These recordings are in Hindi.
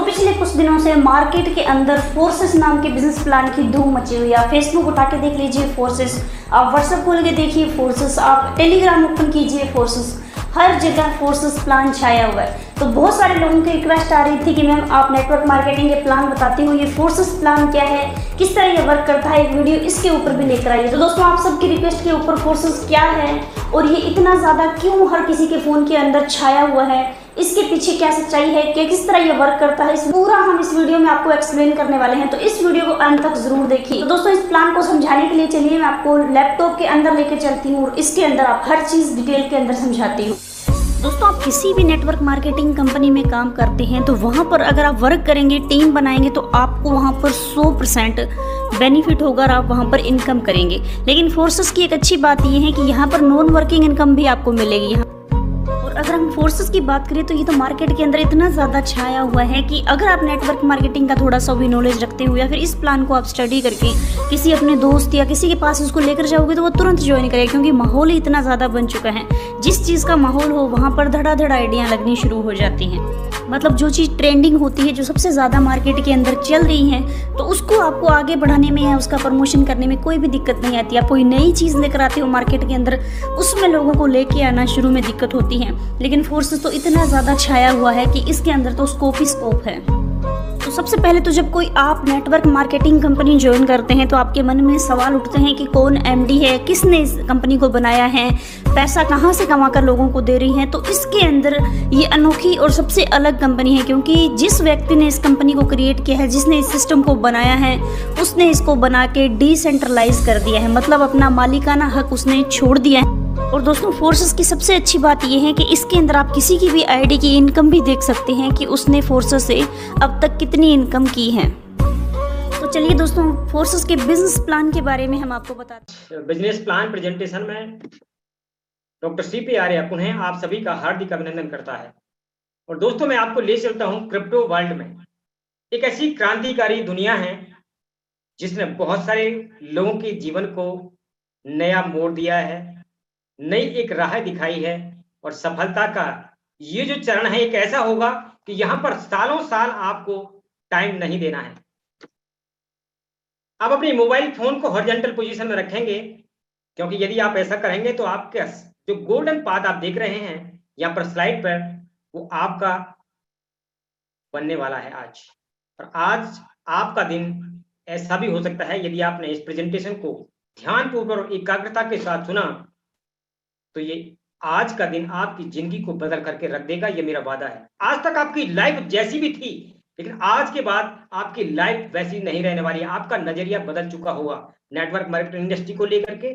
पिछले कुछ दिनों से मार्केट के अंदर फोर्सेस नाम के बिजनेस प्लान की धूम मची हुई है। आप फेसबुक उठा के देख लीजिए फोर्सेस, आप व्हाट्सएप खोल के देखिए फोर्सेस, आप टेलीग्राम ओपन कीजिए फोर्सेस, हर जगह फोर्सेस प्लान छाया हुआ है। तो बहुत सारे लोगों की रिक्वेस्ट आ रही थी कि मैम आप नेटवर्क मार्केटिंग के प्लान बताते हो, ये फोर्सेस प्लान क्या है, किस तरह ये वर्क करता है, एक वीडियो इसके ऊपर भी लेकर आइए। तो दोस्तों आप सबकी रिक्वेस्ट के ऊपर फोर्सेस क्या है और ये इतना ज़्यादा क्यों हर किसी के फ़ोन के अंदर छाया हुआ है, इसके पीछे क्या सच्चाई है, कि किस तरह ये वर्क करता है, इस पूरा हम इस वीडियो में आपको एक्सप्लेन करने वाले हैं। तो इस वीडियो को अंत तक जरूर देखिए। तो दोस्तों इस प्लान को समझाने के लिए चलिए मैं आपको लैपटॉप के अंदर लेकर चलती हूँ और इसके अंदर आप हर चीज़ डिटेल के अंदर समझाती हूँ। दोस्तों आप किसी भी नेटवर्क मार्केटिंग कंपनी में काम करते हैं तो वहाँ पर अगर आप वर्क करेंगे, टीम बनाएंगे, तो आपको वहाँ पर 100% बेनिफिट होगा और आप वहाँ पर इनकम करेंगे। लेकिन फोर्सेस की एक अच्छी बात यह है कि यहाँ पर नॉन वर्किंग इनकम भी आपको मिलेगी। और अगर हम फोर्सेस की बात करें तो ये तो मार्केट के अंदर इतना ज़्यादा छाया हुआ है कि अगर आप नेटवर्क मार्केटिंग का थोड़ा सा भी नॉलेज रखते हो या फिर इस प्लान को आप स्टडी करके किसी अपने दोस्त या किसी के पास इसको लेकर जाओगे तो वो तुरंत ज्वाइन करेगा, क्योंकि माहौल ही इतना ज़्यादा बन चुका है। जिस चीज़ का माहौल हो वहाँ पर धड़ाधड़ आइडियाँ लगनी शुरू हो जाती हैं। मतलब जो चीज़ ट्रेंडिंग होती है, जो सबसे ज़्यादा मार्केट के अंदर चल रही है, तो उसको आपको आगे बढ़ाने में या उसका प्रमोशन करने में कोई भी दिक्कत नहीं आती। आप कोई नई चीज़ लेकर आते हो मार्केट के अंदर, उसमें लोगों को लेके आना शुरू में दिक्कत होती है। लेकिन फोर्सेस तो इतना ज़्यादा छाया हुआ है कि इसके अंदर तो स्कोप ही स्कोप है। तो सबसे पहले तो जब कोई आप नेटवर्क मार्केटिंग कंपनी ज्वाइन करते हैं तो आपके मन में सवाल उठते हैं कि कौन एमडी है, किसने इस कंपनी को बनाया है, पैसा कहाँ से कमा कर लोगों को दे रही है। तो इसके अंदर ये अनोखी और सबसे अलग कंपनी है, क्योंकि जिस व्यक्ति ने इस कंपनी को क्रिएट किया है, जिसने इस सिस्टम को बनाया है, उसने इसको बना के डिसेंट्रलाइज कर दिया है। मतलब अपना मालिकाना हक उसने छोड़ दिया है। और दोस्तों फोर्सेस की सबसे अच्छी बात यह है कि इसके अंदर आप किसी की भी आईडी की इनकम भी देख सकते हैं कि उसने फोर्सेस से अब तक कितनी इनकम की है। तो चलिए दोस्तों फोर्सेस के बिजनेस प्लान के बारे में हम आपको बताते हैं। बिजनेस प्लान प्रेजेंटेशन में डॉक्टर सीपी आर्य पुनः आप सभी का हार्दिक अभिनंदन करता है। और दोस्तों मैं आपको ले चलता हूं क्रिप्टो वर्ल्ड में। एक ऐसी क्रांतिकारी दुनिया है जिसने बहुत सारे लोगों के जीवन को नया मोड़ दिया है, नई एक राह दिखाई है। और सफलता का ये जो चरण है एक ऐसा होगा कि यहां पर सालों साल आपको टाइम नहीं देना है। आप अपने मोबाइल फोन को हॉरिजॉन्टल पोजीशन में रखेंगे, क्योंकि यदि आप ऐसा करेंगे तो आपके जो गोल्डन पाथ आप देख रहे हैं यहाँ पर स्लाइड पर, वो आपका बनने वाला है आज। और आज आपका दिन ऐसा भी हो सकता है, यदि आपने इस प्रेजेंटेशन को ध्यानपूर्वक और एकाग्रता के साथ सुना तो ये आज का दिन आपकी जिंदगी को बदल करके रख देगा, ये मेरा वादा है। आज तक आपकी लाइफ जैसी भी थी, लेकिन आज के बाद आपकी लाइफ वैसी नहीं रहने वाली है। आपका नजरिया बदल चुका होगा नेटवर्क मार्केटिंग इंडस्ट्री को लेकर के।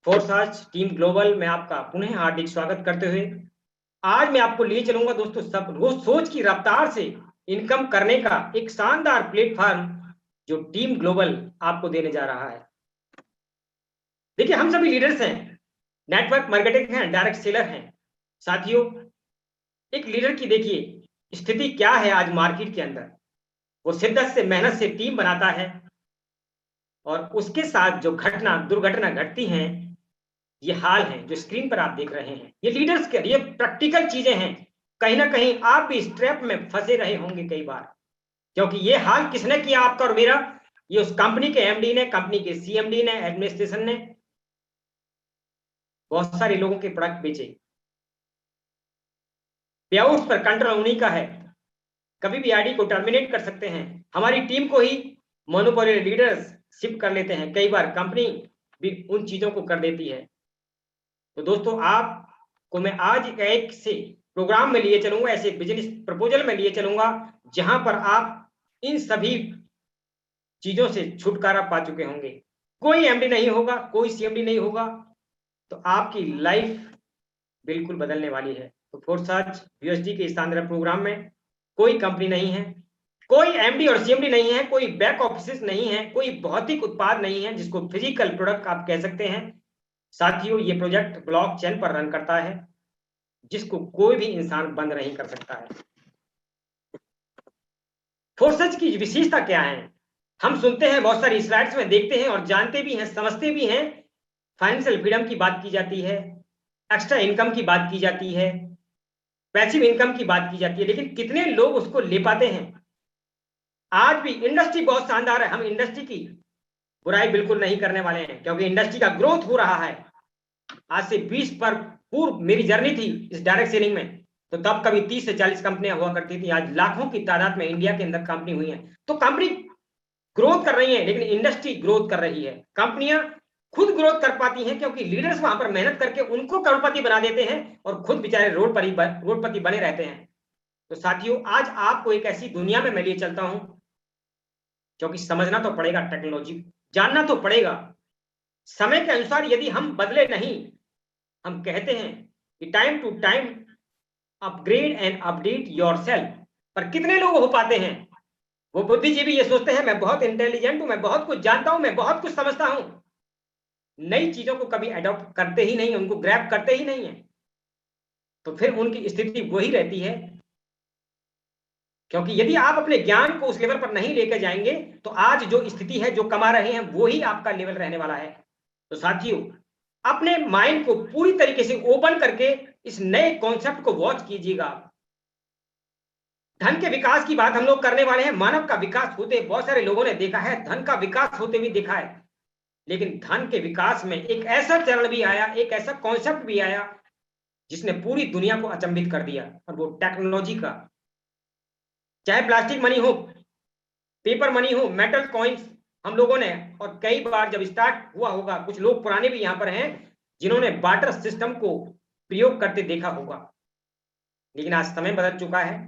फोर्साज टीम ग्लोबल में आपका पुनः हार्दिक स्वागत करते हुए आज मैं आपको ले चलूंगा दोस्तों सब रोज सोच की रफ्तार से इनकम करने का एक शानदार प्लेटफॉर्म जो टीम ग्लोबल आपको देने जा रहा है। देखिए हम सभी लीडर्स हैं, नेटवर्क मार्केटिंग है, डायरेक्ट सेलर हैं। साथियों एक लीडर की देखिए स्थिति क्या है आज मार्केट के अंदर। वो शिद्दत से मेहनत से टीम बनाता है और उसके साथ जो दुर्घटना घटती हैं, ये हाल है जो स्क्रीन पर आप देख रहे हैं। ये लीडर्स के ये प्रैक्टिकल चीजें हैं। कहीं ना कहीं आप भी इस ट्रैप में फंसे रहे होंगे कई बार, क्योंकि ये हाल किसने किया आपका और मेरा? ये उस कंपनी के एमडी ने, कंपनी के सीएमडी ने, एडमिनिस्ट्रेशन ने बहुत सारे लोगों के प्रोडक्ट बेचे। पेआउट्स पर कंट्रोल उन्हीं का है। कभी भी आईडी को टर्मिनेट कर सकते हैं। हमारी टीम को ही मोनोपोली लीडर्स शिफ्ट कर लेते हैं। कई बार कंपनी भी उन चीजों को कर देती है। तो दोस्तों आपको मैं आज एक से प्रोग्राम में लिए चलूंगा, ऐसे बिजनेस प्रपोजल में लिए चलूंगा जहां पर आप इन सभी चीजों से छुटकारा पा चुके होंगे। कोई एमडी नहीं होगा, कोई सीएमडी नहीं होगा, तो आपकी लाइफ बिल्कुल बदलने वाली है। तो फोर्साज यूएसडी के शानदार प्रोग्राम में कोई कंपनी नहीं है, कोई एमडी और सीएमडी नहीं है, कोई बैक ऑफिस नहीं है, कोई भौतिक उत्पाद नहीं है जिसको फिजिकल प्रोडक्ट आप कह सकते हैं। साथियों ये प्रोजेक्ट ब्लॉकचेन पर रन करता है, जिसको कोई भी इंसान बंद नहीं कर सकता है। फोर्सेज की विशेषता क्या है? हम सुनते हैं बहुत सारी स्लाइड्स में, देखते हैं और जानते भी हैं, समझते भी हैं। फाइनेंशियल फ्रीडम की बात की जाती है, एक्स्ट्रा इनकम की बात की जाती है, पैसिव इनकम की बात की जाती है, लेकिन कितने लोग उसको ले पाते हैं? आज भी इंडस्ट्री बहुत शानदार है, हम इंडस्ट्री की बुराई बिल्कुल नहीं करने वाले हैं, क्योंकि इंडस्ट्री का ग्रोथ हो रहा है। आज से 20 पर पूर्व मेरी जर्नी थी इस डायरेक्ट सेलिंग में, तो तब कभी 30 से 40 कंपनियां हुआ करती थी। आज लाखों की तादाद में इंडिया के अंदर कंपनी हुई है। तो कंपनी ग्रोथ कर रही है, लेकिन इंडस्ट्री ग्रोथ कर रही है। कंपनियां खुद ग्रोथ कर पाती हैं क्योंकि लीडर्स वहां पर मेहनत करके उनको करोड़पति बना देते हैं और खुद बेचारे रोडपति बने रहते हैं। तो साथियों, आज आपको एक ऐसी दुनिया में मैं लिए चलता हूं, क्योंकि समझना तो पड़ेगा, टेक्नोलॉजी जानना तो पड़ेगा। समय के अनुसार यदि हम बदले नहीं, हम कहते हैं कि time to time upgrade and update yourself, पर कितने लोग हो पाते हैं? वो बुद्धिजीवी ये सोचते हैं मैं बहुत इंटेलिजेंट हूं, मैं बहुत कुछ जानता हूं, मैं बहुत कुछ समझता हूं, नई चीजों को कभी अडॉप्ट करते ही नहीं, उनको ग्रैब करते ही नहीं है। तो फिर उनकी स्थिति वही रहती है, क्योंकि यदि आप अपने ज्ञान को उस लेवल पर नहीं लेकर जाएंगे तो आज जो स्थिति है, जो कमा रहे हैं, वो ही आपका लेवल रहने वाला है। तो साथियों, अपने माइंड को पूरी तरीके से ओपन करके इस नए कॉन्सेप्ट को वॉच कीजिएगा। धन के विकास की बात हम लोग करने वाले हैं। मानव का विकास होते बहुत सारे लोगों ने देखा है, धन का विकास होते भी देखा है, लेकिन धन के विकास में एक ऐसा चरण भी आया, एक ऐसा कॉन्सेप्ट भी आया जिसने पूरी दुनिया को अचंभित कर दिया, और वो टेक्नोलॉजी का। चाहे प्लास्टिक मनी हो, पेपर मनी हो, मेटल कॉइन्स, हम लोगों ने, और कई बार जब स्टार्ट हुआ होगा, कुछ लोग पुराने भी यहां पर हैं जिन्होंने बार्टर सिस्टम को प्रयोग करते देखा होगा, लेकिन आज समय बदल चुका है।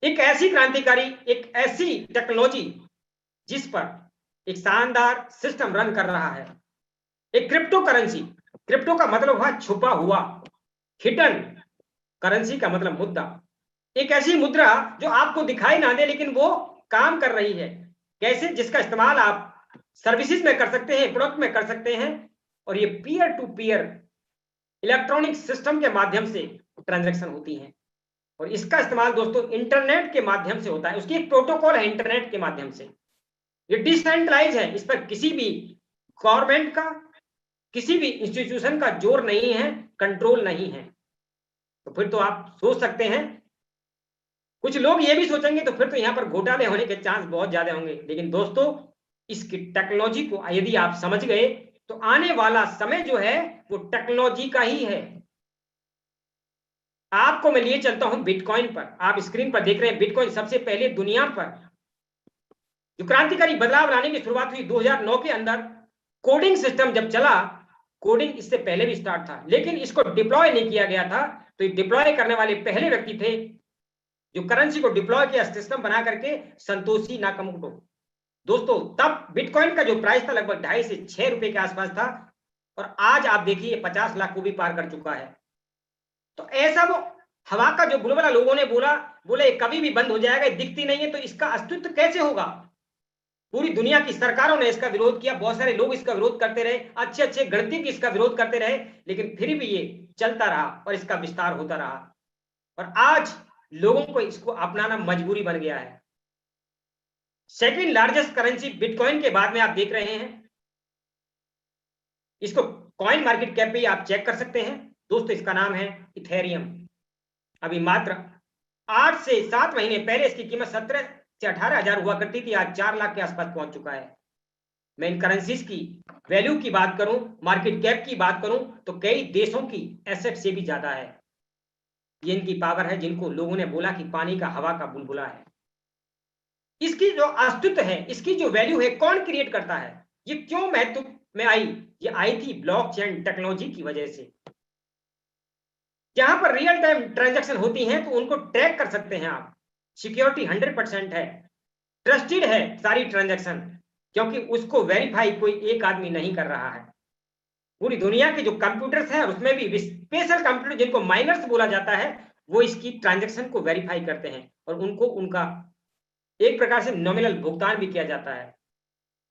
एक ऐसी क्रांतिकारी, एक ऐसी टेक्नोलॉजी जिस पर एक शानदार सिस्टम रन कर रहा है, एक क्रिप्टो करेंसी। क्रिप्टो का मतलब हुआ छुपा हुआ, हिडन। करेंसी का मतलब मुद्रा। एक ऐसी मुद्रा जो आपको दिखाई ना दे, लेकिन वो काम कर रही है। कैसे? जिसका इस्तेमाल आप सर्विसेज में कर सकते हैं, प्रोडक्ट में कर सकते हैं, और ये peer to peer electronic system के माध्यम से ट्रांजैक्शन होती है। और इसका इस्तेमाल दोस्तों इंटरनेट के माध्यम से होता है। उसकी एक प्रोटोकॉल है इंटरनेट के माध्यम से। ये डिसेंट्रलाइज है, इस पर किसी भी गवर्नमेंट का, किसी भी इंस्टीट्यूशन का जोर नहीं है, कंट्रोल नहीं है। तो फिर तो आप सोच सकते हैं, कुछ लोग ये भी सोचेंगे तो फिर तो यहां पर घोटाले होने के चांस बहुत ज्यादा होंगे। लेकिन दोस्तों, इसकी टेक्नोलॉजी को यदि आप समझ गए तो आने वाला समय जो है वो टेक्नोलॉजी का ही है। आपको मैं लिए चलता हूं बिटकॉइन पर। आप स्क्रीन पर देख रहे हैं बिटकॉइन सबसे पहले दुनिया पर जो क्रांतिकारी बदलाव लाने की शुरुआत हुई 2009 के अंदर। कोडिंग सिस्टम जब चला, कोडिंग इससे पहले भी स्टार्ट था, लेकिन इसको डिप्लॉय नहीं किया गया था। तो ये डिप्लॉय करने वाले पहले व्यक्ति थे जो करेंसी को डिप्लॉय किया, सिस्टम बना करके, संतोषी नाकामोटो। दोस्तों, तब बिटकॉइन का जो प्राइस था लगभग 2.5 से 6 रुपए के आसपास था, और आज आप देखिए 50 लाख को भी पार कर चुका है। तो ऐसा वो हवा का जो बुलबुला लोगों ने बोले कभी भी बंद हो जाएगा, दिखती नहीं है, तो इसका अस्तित्व कैसे होगा? पूरी दुनिया की सरकारों ने इसका विरोध किया, बहुत सारे लोग इसका विरोध करते रहे, अच्छे अच्छे गणितज्ञ इसका विरोध करते रहे, लेकिन फिर भी ये चलता रहा और इसका विस्तार होता रहा, और आज लोगों को इसको अपनाना मजबूरी बन गया है। सेकंड लार्जेस्ट करेंसी बिटकॉइन के बाद में आप देख रहे हैं, इसको कॉइन मार्केट कैप पे आप चेक कर सकते हैं दोस्तों। इसका नाम है इथेरियम। अभी मात्र 8 से 7 महीने पहले इसकी कीमत 17 से 18 हजार हुआ करती थी, आज 4 लाख के आसपास पहुंच चुका है। मैं इन करेंसीज की वैल्यू की बात करूं, मार्केट कैप की बात करूं, तो कई देशों की एसेट से भी ज्यादा है। ये इनकी पावर है, जिनको लोगों ने बोला कि पानी का हवा का बुलबुला है। इसकी जो अस्तित्व है, इसकी जो वैल्यू है, कौन क्रिएट करता है? ये क्यों महत्व में आई? ये आई थी ब्लॉकचेन टेक्नोलॉजी की वजह से। जहां पर रियल टाइम ट्रांजैक्शन होती हैं तो उनको ट्रैक कर सकते हैं आप। सिक्योरिटी 100% है, ट्रस्टेड है सारी ट्रांजैक्शन, क्योंकि उसको वेरीफाई कोई एक आदमी नहीं कर रहा है। पूरी दुनिया के जो कंप्यूटर्स हैं, उसमें भी स्पेशल कंप्यूटर जिनको माइनर्स बोला जाता है, वो इसकी ट्रांजैक्शन को वेरीफाई करते हैं, और उनको उनका एक प्रकार से नॉमिनल भुगतान भी किया जाता है।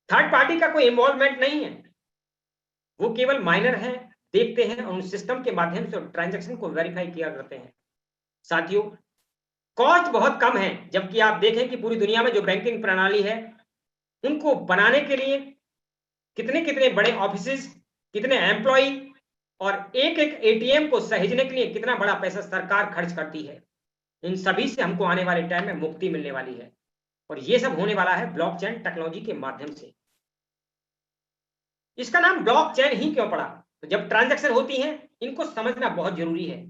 थर्ड पार्टी का कोई इन्वॉल्वमेंट नहीं है, वो केवल माइनर है, देखते हैं और उन सिस्टम के माध्यम से ट्रांजैक्शन को वेरीफाई किया करते हैं। साथियों, कॉस्ट बहुत कम है, जबकि आप देखें कि पूरी दुनिया में जो बैंकिंग प्रणाली है, उनको बनाने के लिए कितने कितने बड़े ऑफिसेज, कितने एम्प्लॉय, और एक एक एटीएम को सहेजने के लिए कितना बड़ा पैसा सरकार खर्च करती है। इन सभी से हमको आने वाले टाइम में मुक्ति मिलने वाली है और ये सब होने वाला है ब्लॉकचेन टेक्नोलॉजी के माध्यम से। इसका नाम ब्लॉकचेन ही क्यों पड़ा? तो जब ट्रांजैक्शन होती हैं, इनको समझना बहुत जरूरी है।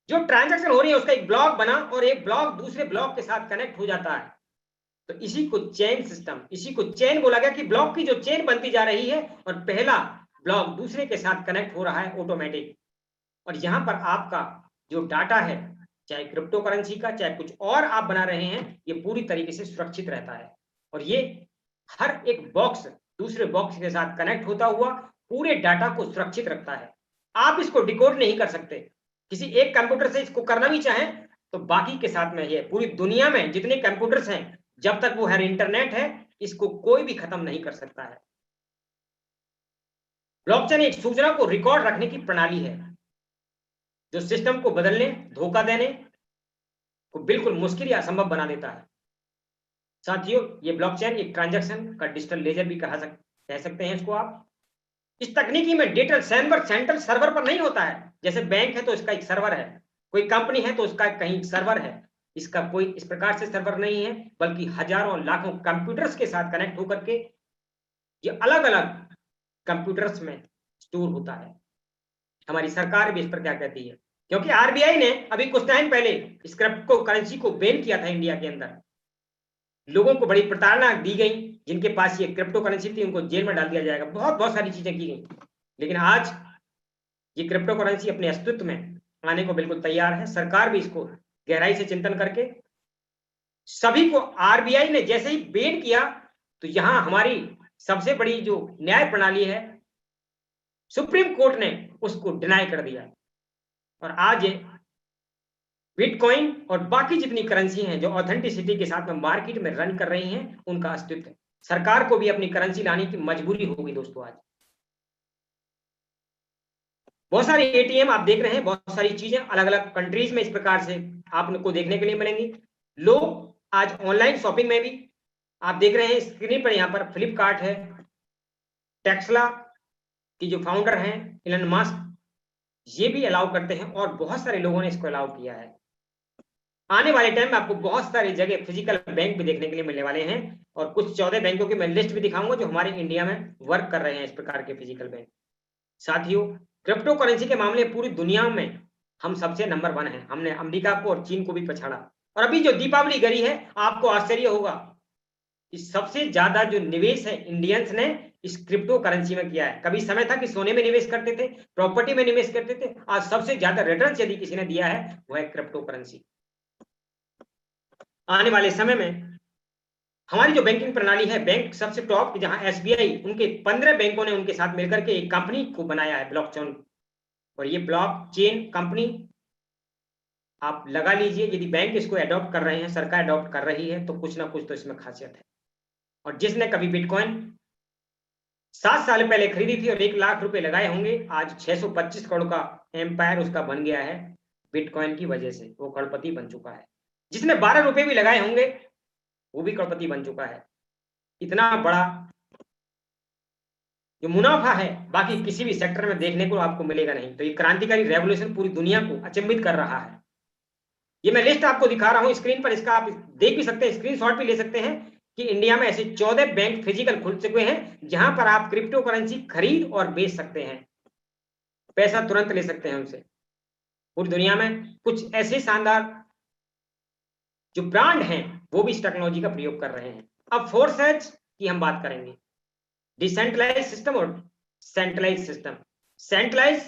जो ट्रांजैक्शन हो रही है उसका एक ब्लॉक बना और एक ब्लॉक दूसरे ब्लॉक के साथ कनेक्ट हो जाता है, तो इसी को चेन सिस्टम, इसी को चेन बोला गया कि ब्लॉक की जो चेन बनती जा रही है और पहला ब्लॉक दूसरे के साथ कनेक्ट हो रहा है ऑटोमेटिक। और यहां पर आपका जो डाटा है, चाहे क्रिप्टो करेंसी का, चाहे कुछ और आप बना रहे हैं, ये पूरी तरीके से सुरक्षित रहता है और ये हर एक बॉक्स दूसरे बॉक्स के साथ कनेक्ट होता हुआ पूरे डाटा को सुरक्षित रखता है। आप इसको डिकोड नहीं कर सकते। किसी एक कंप्यूटर से इसको करना भी चाहें तो बाकी के साथ में ये पूरी दुनिया में जितने कंप्यूटर्स हैं, जब तक वो हर इंटरनेट है, इसको कोई भी खत्म नहीं कर सकता है। ब्लॉकचेन एक सूचना को रिकॉर्ड रखने की प्रणाली है जो सिस्टम को बदलने, धोखा देने को बिल्कुल मुश्किल या असंभव बना देता है। साथियों, ये ब्लॉकचेन एक ट्रांजैक्शन का डिजिटल लेजर भी कह सकते हैं इसको आप। इस तकनीकी में डेटा सेंट्रल सर्वर पर नहीं होता है। जैसे बैंक है तो इसका एक सर्वर है, कोई कंपनी है तो उसका कहीं सर्वर है। इसका कोई इस प्रकार से सर्वर नहीं है, बल्कि हजारों लाखों कंप्यूटर्स के साथ कनेक्ट होकर के ये अलग अलग कंप्यूटर्स में स्टोर होता है। हमारी सरकार भी इस पर क्या कहती है, क्योंकि आरबीआई ने अभी कुछ टाइम पहले इस क्रिप्टो करेंसी को बैन किया था इंडिया के अंदर। लोगों को बड़ी प्रताड़ना दी गई, जिनके पास ये क्रिप्टो करेंसी थी उनको जेल में डाल दिया जाएगा, बहुत सारी चीजें की गई। लेकिन आज ये क्रिप्टो करेंसी अपने अस्तित्व में आने को बिल्कुल तैयार है। सरकार भी इसको गहराई से चिंतन करके सभी को, आरबीआई ने जैसे ही बैन किया तो यहां हमारी सबसे बड़ी जो न्याय प्रणाली है, सुप्रीम कोर्ट ने उसको डिनाई कर दिया और आज ये बिटकॉइन और बाकी जितनी करेंसी हैं जो ऑथेंटिसिटी के साथ में मार्केट में रन कर रही हैं, उनका अस्तित्व है। सरकार को भी अपनी करेंसी लाने की मजबूरी होगी दोस्तों। आज बहुत सारे एटीएम आप देख रहे हैं, बहुत सारी चीजें अलग अलग कंट्रीज में इस प्रकार से आपको देखने के लिए मिलेंगी। लोग आज ऑनलाइन शॉपिंग में भी आप देख रहे हैं स्क्रीन पर, यहाँ पर फ्लिपकार्ट है, टेस्ला की जो फाउंडर हैं इलन मस्क, ये भी अलाउ करते हैं और बहुत सारे लोगों ने इसको अलाउ किया है। आने वाले टाइम में आपको बहुत सारी जगह फिजिकल बैंक भी देखने के लिए मिलने वाले हैं और कुछ 14 बैंकों की मैं लिस्ट भी दिखाऊंगा जो हमारे इंडिया में वर्क कर रहे हैं इस प्रकार के फिजिकल बैंक। साथियों, क्रिप्टो करेंसी के मामले पूरी दुनिया में हम सबसे नंबर 1 हैं। हमने अमेरिका को और चीन को भी पछाड़ा। और अभी जो दीपावली गई है, आपको आश्चर्य होगा कि सबसे ज्यादा जो निवेश है इंडियंस ने इस क्रिप्टो करेंसी में किया है। कभी समय था कि सोने में निवेश करते थे, प्रॉपर्टी में निवेश करते थे, आज सबसे ज्यादा रिटर्न यदि किसी ने दिया है वो है क्रिप्टो करेंसी। आने वाले समय में हमारी जो बैंकिंग प्रणाली है, बैंक सबसे टॉप, जहां एसबीआई उनके 15 बैंकों ने उनके साथ मिलकर के एक कंपनी को बनाया है ब्लॉकचेन, और ये ब्लॉकचेन कंपनी आप लगा लीजिए, यदि बैंक इसको अडॉप्ट कर रहे हैं, सरकार अडॉप्ट कर रही है, तो कुछ ना कुछ तो इसमें खासियत है। और जिसने कभी बिटकॉइन 7 साल पहले खरीदी थी और 1 लाख रुपए लगाए होंगे, आज 625 करोड़ का एम्पायर उसका बन गया है बिटकॉइन की वजह से, वो करोड़पति बन चुका है। जिसने 12 रुपए भी लगाए होंगे वो भी करोड़पति बन चुका है। इतना बड़ा जो मुनाफा है बाकी किसी भी सेक्टर में देखने को आपको मिलेगा नहीं। तो ये क्रांतिकारी रेवोल्यूशन पूरी दुनिया को अचंभित कर रहा है। ये मैं लिस्ट आपको दिखा रहा हूं स्क्रीन पर, इसका आप देख भी सकते हैं, स्क्रीनशॉट भी ले सकते हैं कि इंडिया में ऐसे 14 बैंक फिजिकल खुल चुके हैं जहां पर आप क्रिप्टो करेंसी खरीद और बेच सकते हैं, पैसा तुरंत ले सकते हैं उनसे। पूरी दुनिया में कुछ ऐसे शानदार जो ब्रांड हैं वो भी इस टेक्नोलॉजी का प्रयोग कर रहे हैं। अब फोर्सेज की हम बात करेंगे, डिसेंट्रलाइज सिस्टम और सेंट्रलाइज सिस्टम। सेंट्रलाइज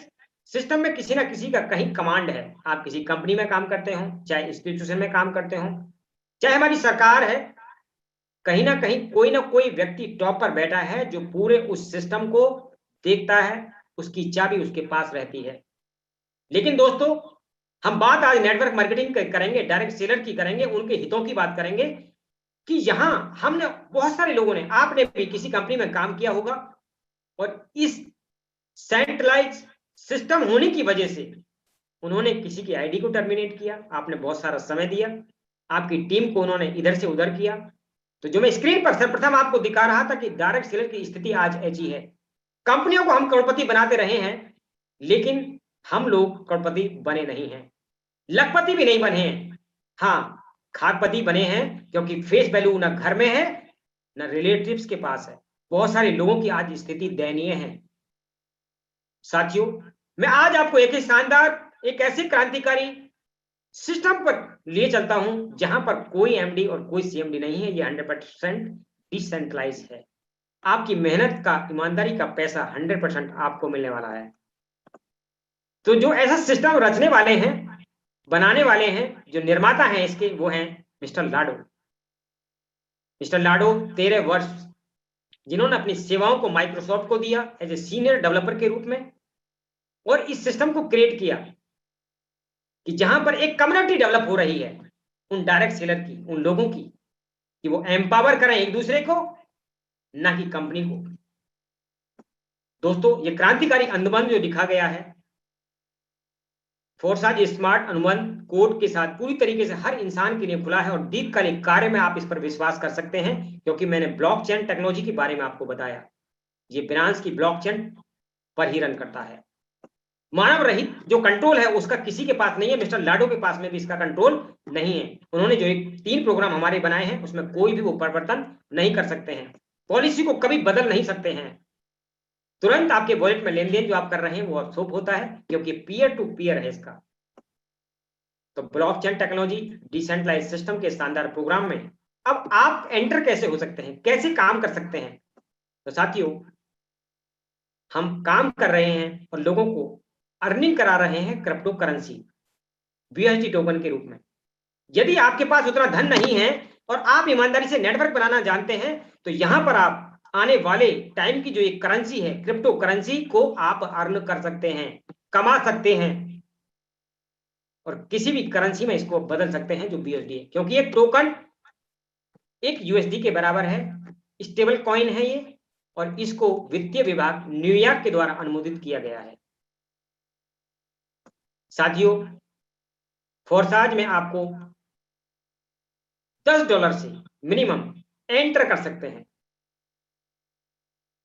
सिस्टम में किसी ना किसी का कहीं कमांड है। आप किसी कंपनी में काम करते हो, चाहे इंस्टीट्यूशन में काम करते हो, चाहे हमारी सरकार है, कहीं ना कहीं कोई ना कोई व्यक्ति टॉप पर बैठा है जो पूरे उस सिस्टम को देखता है, उसकी चाबी उसके पास रहती है। लेकिन दोस्तों, हम बात आज नेटवर्क मार्केटिंग करेंगे, डायरेक्ट सेलर की करेंगे, उनके हितों की बात करेंगे कि यहां हमने, बहुत सारे लोगों ने, आपने भी किसी कंपनी में काम किया होगा और इस सेंट्रलाइज सिस्टम होने की वजह से उन्होंने किसी की आईडी को टर्मिनेट किया, आपने बहुत सारा समय दिया, आपकी टीम को उन्होंने इधर से उधर किया। तो जो मैं स्क्रीन पर सर्वप्रथम आपको दिखा रहा था कि डायरेक्ट सेलर की स्थिति आज ऐसी है। कंपनियों को हम करोड़पति बनाते रहे हैं, लेकिन हम लोग करोड़पति बने नहीं हैं, लखपति भी नहीं बने हैं। हाँ, खादपति बने हैं, क्योंकि फेस वैल्यू ना घर में है ना रिलेटिव्स के पास है। बहुत सारे लोगों की आज स्थिति दयनीय है। साथियों, मैं आज आपको एक ही शानदार, एक ऐसे क्रांतिकारी सिस्टम पर लिए चलता हूं जहां पर कोई एमडी और कोई सीएमडी नहीं है। ये 100% डिसेंट्रलाइज है। आपकी मेहनत का, ईमानदारी का पैसा 100% आपको मिलने वाला है। तो जो ऐसा सिस्टम रचने वाले हैं, बनाने वाले हैं, जो निर्माता हैं इसके, वो हैं मिस्टर लाडो। मिस्टर लाडो 13 वर्ष जिन्होंने अपनी सेवाओं को माइक्रोसॉफ्ट को दिया एज ए सीनियर डेवलपर के रूप में, और इस सिस्टम को क्रिएट किया कि जहां पर एक कम्युनिटी डेवलप हो रही है उन डायरेक्ट सेलर की, उन लोगों की, कि वो एम्पावर करें एक दूसरे को, ना कि कंपनी को। दोस्तों, ये क्रांतिकारी अनुबंध जो लिखा गया है, फोर्साज स्मार्ट अनुबंध कोड के साथ पूरी तरीके से हर इंसान के लिए खुला है, और दीर्घकालिक कार्य में आप इस पर विश्वास कर सकते हैं, क्योंकि मैंने ब्लॉकचेन टेक्नोलॉजी के बारे में आपको बताया। ये बिनांस की ब्लॉकचेन पर ही रन करता है। मानव रहित जो कंट्रोल है उसका किसी के पास नहीं है। मिस्टर लाडो के पास में भी इसका कंट्रोल नहीं है। उन्होंने जो एक 3 प्रोग्राम हमारे बनाए हैं उसमें कोई भी वो परिवर्तन नहीं कर सकते हैं, पॉलिसी को कभी बदल नहीं सकते हैं। तुरंत आपके वॉलेट में लेन देन जो आप कर रहे हैं वो अवशोप होता है, क्योंकि पीयर टू पीयर है इसका। तो ब्लॉकचेन टेक्नोलॉजी डिसेंट्रलाइज सिस्टम के शानदार प्रोग्राम में अब आप एंटर कैसे हो सकते हैं, कैसे काम कर सकते हैं। तो साथियों, हम काम कर रहे हैं और लोगों को अर्निंग करा रहे हैं क्रिप्टो करेंसी BUSD टोकन के रूप में। यदि आपके पास उतना धन नहीं है और आप ईमानदारी से नेटवर्क बनाना जानते हैं, तो यहां पर आप आने वाले टाइम की जो एक करेंसी है, क्रिप्टो करेंसी को आप अर्न कर सकते हैं, कमा सकते हैं, और किसी भी करेंसी में इसको बदल सकते हैं जो BUSD है, क्योंकि एक टोकन एक USD के बराबर है, स्टेबल कॉइन है ये, और इसको वित्तीय विभाग न्यूयॉर्क के द्वारा अनुमोदित किया गया है। साथियों, फोर्साज में आपको $10 से मिनिमम एंटर कर सकते हैं,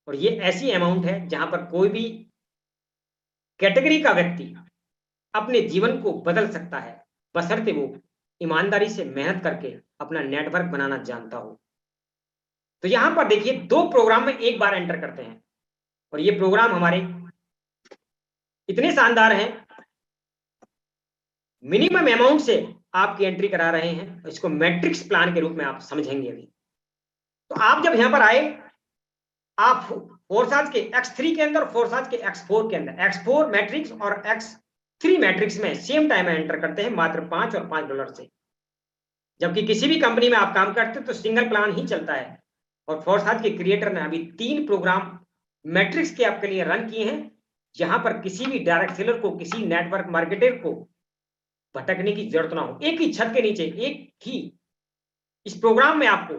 और ये ऐसी अमाउंट है जहां पर कोई भी कैटेगरी का व्यक्ति अपने जीवन को बदल सकता है, बशर्ते वो ईमानदारी से मेहनत करके अपना नेटवर्क बनाना जानता हो। तो यहां पर देखिए 2 प्रोग्राम में एक बार एंटर करते हैं, और ये प्रोग्राम हमारे इतने शानदार हैं, मिनिमम अमाउंट से आपकी एंट्री करा रहे हैं। इसको मैट्रिक्स प्लान के रूप में आप समझेंगे अभी। तो आप जब यहां पर आए, आप फोर्साज के X3 के अंदर, फोर्साज के X4 के अंदर, X4 मैट्रिक्स और X3 मैट्रिक्स में सेम टाइम में एंटर करते हैं, मात्र $5 और $5 से। जबकि किसी भी कंपनी में आप काम करते हैं तो सिंगल प्लान ही चलता है, और फोर्साज के क्रिएटर ने अभी 3 प्रोग्राम मैट्रिक्स के आपके लिए रन किए हैं, जहां पर किसी भी डायरेक्ट सेलर को, किसी नेटवर्क मार्केटर को भटकने की जरूरत ना हो। एक ही छत के नीचे, एक ही इस प्रोग्राम में आपको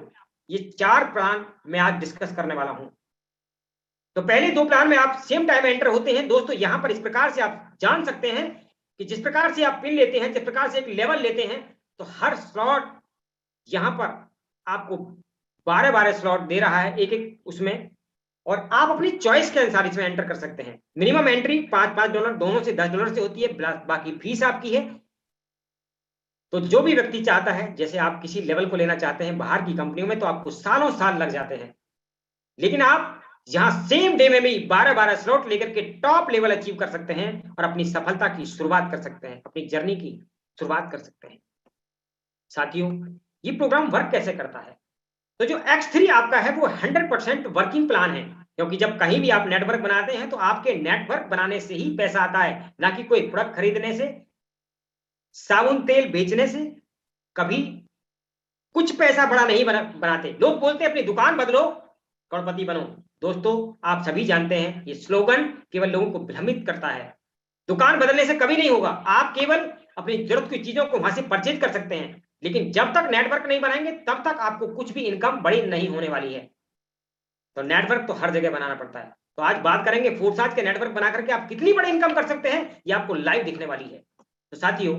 ये 4 प्लान मैं आज डिस्कस करने वाला हूं। तो पहले 2 प्लान में आप सेम टाइम एंटर होते हैं। दोस्तों, यहां पर इस प्रकार से आप जान सकते हैं कि जिस प्रकार से आप पिन लेते हैं, जिस प्रकार से एक लेवल लेते हैं, तो हर स्लॉट यहां पर आपको 12 स्लॉट दे रहा है एक एक उसमें, और आप अपनी चॉइस के अनुसार इसमें एंटर कर सकते हैं। मिनिमम एंट्री $5 दोनों से $10 से होती है, बाकी फीस आपकी है। तो जो भी व्यक्ति चाहता है, जैसे आप किसी लेवल को लेना चाहते हैं बाहर की कंपनियों में, तो आपको सालों साल लग जाते हैं, लेकिन आप यहां सेम डे में भी 12 स्लॉट लेकर के टॉप लेवल अचीव कर सकते हैं, और अपनी सफलता की शुरुआत कर सकते हैं, अपनी जर्नी की शुरुआत कर सकते हैं। साथियों, ये प्रोग्राम वर्क कैसे करता है? तो जो X3 आपका है वो 100% वर्किंग प्लान है, क्योंकि जब कहीं भी आप नेटवर्क बनाते हैं तो आपके नेटवर्क बनाने से ही पैसा आता है, ना कि कोई प्रोडक्ट खरीदने से, साबुन तेल बेचने से कभी कुछ पैसा बड़ा नहीं बनाते। लोग बोलते हैं अपनी दुकान बदलो, करोड़पति बनो। दोस्तों, आप सभी जानते हैं ये स्लोगन केवल लोगों को भ्रमित करता है। दुकान बदलने से कभी नहीं होगा। आप केवल अपनी जरूरत की चीजों को वहां से परचेज कर सकते हैं, लेकिन जब तक नेटवर्क नहीं बनाएंगे तब तक आपको कुछ भी इनकम बड़ी नहीं होने वाली है। तो नेटवर्क तो हर जगह बनाना पड़ता है। तो आज बात करेंगे फोर्साज के नेटवर्क बना करके आप कितनी बड़ी इनकम कर सकते हैं, ये आपको लाइव दिखने वाली है। तो साथियों,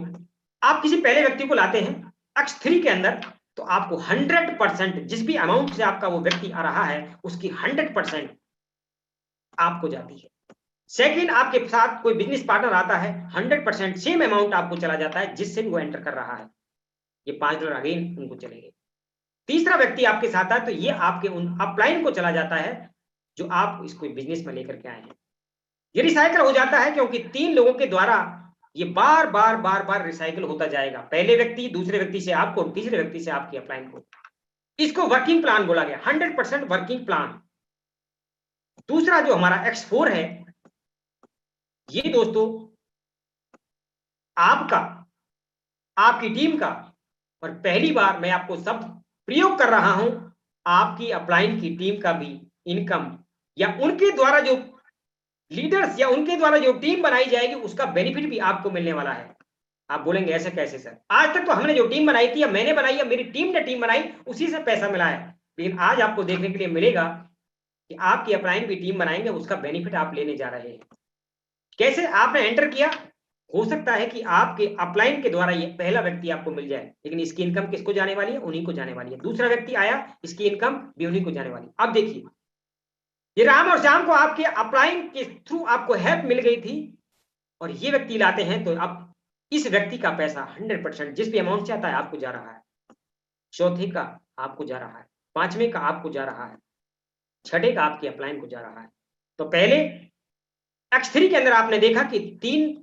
आप किसी पहले व्यक्ति को लाते हैं X3 के अंदर, तो आपको 100% जिस भी अमाउंट से आपका वो व्यक्ति आ रहा है उसकी 100% आपको जाती है। सेकंड, आपके साथ कोई बिजनेस पार्टनर आता है, 100% सेम अमाउंट आपको चला जाता है जिससे भी वो एंटर कर रहा है, ये $5 अगेन उनको चलेंगे। तीसरा व्यक्ति आपके साथ है तो ये आपके उन अपलाइन को चला जाता है जो आप इसको बिजनेस में लेकर के आए हैं। ये रिसाइकल हो जाता है क्योंकि 3 लोगों के द्वारा ये बार बार बार बार रिसाइकल होता जाएगा, पहले व्यक्ति दूसरे व्यक्ति से आपको, तीसरे व्यक्ति से आपकी अपलाइन को। इसको वर्किंग प्लान बोला गया, 100% वर्किंग प्लान। दूसरा जो हमारा X4 है, ये दोस्तों आपका, आपकी टीम का, और पहली बार मैं आपको सब प्रयोग कर रहा हूं, आपकी अपलाइन की टीम का भी इनकम या उनके द्वारा जो लीडर्स या उनके द्वारा जो टीम बनाई जाएगी उसका बेनिफिट भी आपको मिलने वाला है। आप बोलेंगे ऐसे कैसे सर, आज तक तो हमने जो टीम बनाई थी या मैंने बनाई या मेरी टीम ने टीम बनाई उसी से पैसा मिला है, लेकिन आज आपको देखने के लिए मिलेगा कि आपकी अपलाइन भी टीम बनाएंगे, उसका बेनिफिट आप लेने जा रहे हैं। कैसे? आपने एंटर किया, हो सकता है कि आपके अपलाइन के द्वारा ये पहला व्यक्ति आपको मिल जाए, लेकिन इसकी इनकम किसको जाने वाली है? उन्हीं को जाने वाली है। दूसरा व्यक्ति आया, इसकी इनकम भी उन्हीं को जाने वाली है। अब देखिए, ये राम और श्याम को आपके अपलाइन के थ्रू आपको हेल्प मिल गई थी और ये व्यक्ति लाते हैं, तो अब इस व्यक्ति का पैसा 100% जिस भी अमाउंट चाहता है आपको जा रहा है, चौथे का आपको जा रहा है, पांचवें का आपको जा रहा है, छठे का आपकी अपलाइन को जा रहा है। तो पहले X3 के अंदर आपने देखा कि 3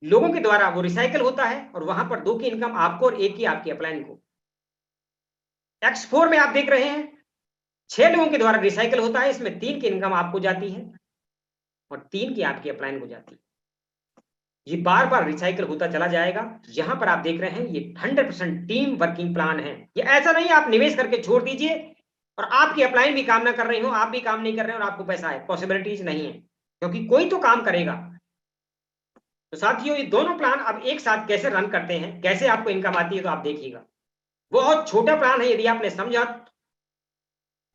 लोगों के द्वारा वो रिसाइकल होता है और वहां पर 2 की इनकम आपको और 1 की आपकी अपलाइन को। X4 में आप देख रहे हैं 6 लोगों के द्वारा रिसाइकल होता है, इसमें 3 की इनकम आपको जाती है और 3 की आपकी अपलाइन को जाती है। ये बार बार रिसाइकल होता चला जाएगा। यहां पर आप देख रहे हैं ये 100% टीम वर्किंग प्लान है। ये ऐसा नहीं आप निवेश करके छोड़ दीजिए और आपकी अपलाइन भी काम ना कर रही हो, आप भी काम नहीं कर रहे हो और आपको पैसा है, पॉसिबिलिटीज नहीं है, क्योंकि कोई तो काम करेगा। तो साथियों, ये दोनों प्लान अब एक साथ कैसे रन करते हैं, कैसे आपको इनकम आती है, तो आप देखिएगा। बहुत छोटा प्लान है, यदि आपने समझा।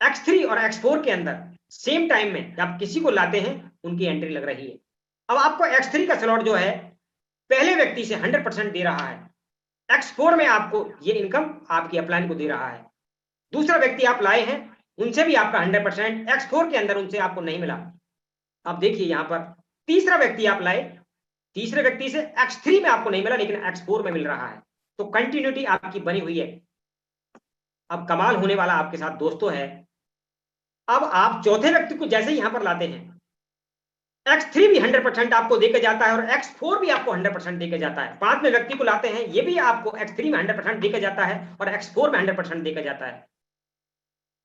X3 और X4 के अंदर सेम टाइम में आप किसी को लाते हैं, उनकी एंट्री लग रही है। अब आपको X3 का स्लॉट जो है पहले व्यक्ति से 100% दे रहा है, X4 में आपको ये इनकम आपकी अपलाइन को दे रहा है। दूसरा व्यक्ति आप लाए हैं, उनसे भी आपका 100%, X4 के अंदर उनसे आपको नहीं मिला। अब देखिए यहां पर तीसरा व्यक्ति आप लाए, तीसरे व्यक्ति से X3 में आपको नहीं मिला, लेकिन X4 में मिल रहा है। तो कंटिन्यूटी आपकी बनी हुई है। अब कमाल होने वाला आपके साथ दोस्तों है, अब आप चौथे व्यक्ति को जैसे यहां पर लाते हैं, X3 भी 100% आपको देकर जाता है और X4 भी आपको 100% देकर जाता है। पांचवें व्यक्ति को लाते हैं, ये भी आपको X3 में 100% देकर जाता है और X4 में 100% देकर जाता है।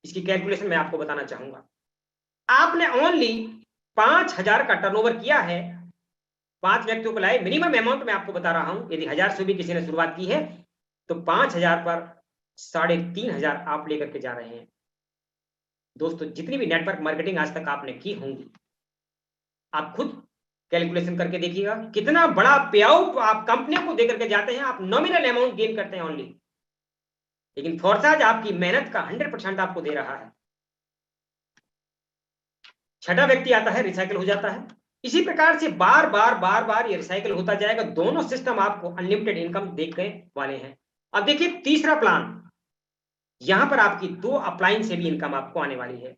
इसकी कैलकुलेशन मैं आपको बताना चाहूंगा। आपने ओनली 5,000 का टर्नओवर किया है, 5 व्यक्तियों को लाए। मिनिमम अमाउंट मैं आपको बता रहा हूं, यदि 1000 से भी किसी ने शुरुआत की है तो 5,000 पर 3,500 आप लेकर के जा रहे हैं। दोस्तों, जितनी भी नेटवर्क मार्केटिंग आज तक आपने की होंगी, आप खुद कैलकुलेशन करके देखिएगा कितना बड़ा पे आउट आप कंपनियों को देकर के जाते हैं। आप नॉमिनल अमाउंट गेन करते हैं ओनली, लेकिन फोर्साज आपकी मेहनत का 100% आपको दे रहा है। छठा व्यक्ति आता है, रिसाइकल हो जाता है। इसी प्रकार से बार बार बार बार ये रिसाइकल होता जाएगा। दोनों सिस्टम आपको अनलिमिटेड इनकम देने वाले हैं। अब देखिए तीसरा प्लान, यहां पर आपकी 2 अपलाइन से भी इनकम आपको आने वाली है।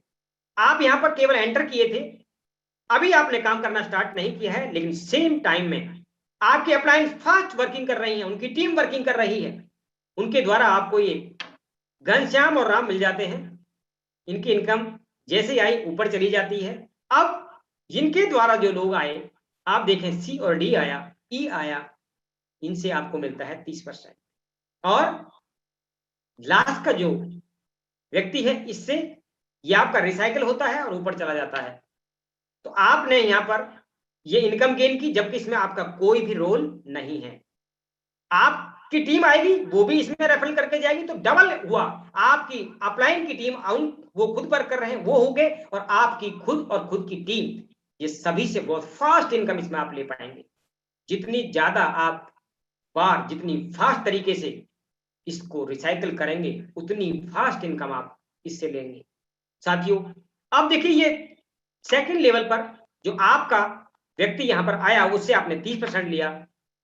आप यहां पर केवल एंटर किए थे, अभी आपने काम करना स्टार्ट नहीं किया है, लेकिन सेम टाइम में आपकी अपलाइन फास्ट वर्किंग कर रही है, उनकी टीम वर्किंग कर रही है। उनके द्वारा आपको ये घनश्याम और राम मिल जाते हैं। इनकी इनकम जैसे ही आई ऊपर चली जाती है। अब जिनके द्वारा जो लोग आए, आप देखें C और D आया, E आया, इनसे आपको मिलता है 30%। और लास्ट का जो व्यक्ति है, इससे ये आपका रिसाइकल होता है और ऊपर चला जाता है। तो आपने यहां पर ये इनकम गेन की, जबकि इसमें आपका कोई भी रोल नहीं है। आपकी टीम आएगी, वो भी इसमें रेफरल करके जाएगी, तो डबल हुआ। आपकी अपलाइन की टीम वो खुद वर्क कर रहे हैं, वो हो गए, और आपकी खुद की टीम, ये सभी से बहुत फास्ट इनकम इसमें आप ले पाएंगे। जितनी ज्यादा आप बार, जितनी फास्ट तरीके से इसको रिसाइकल करेंगे, उतनी फास्ट इनकम आप इससे लेंगे। साथियों, अब देखिए ये सेकंड लेवल पर जो आपका व्यक्ति यहां पर आया, उससे आपने 30% लिया।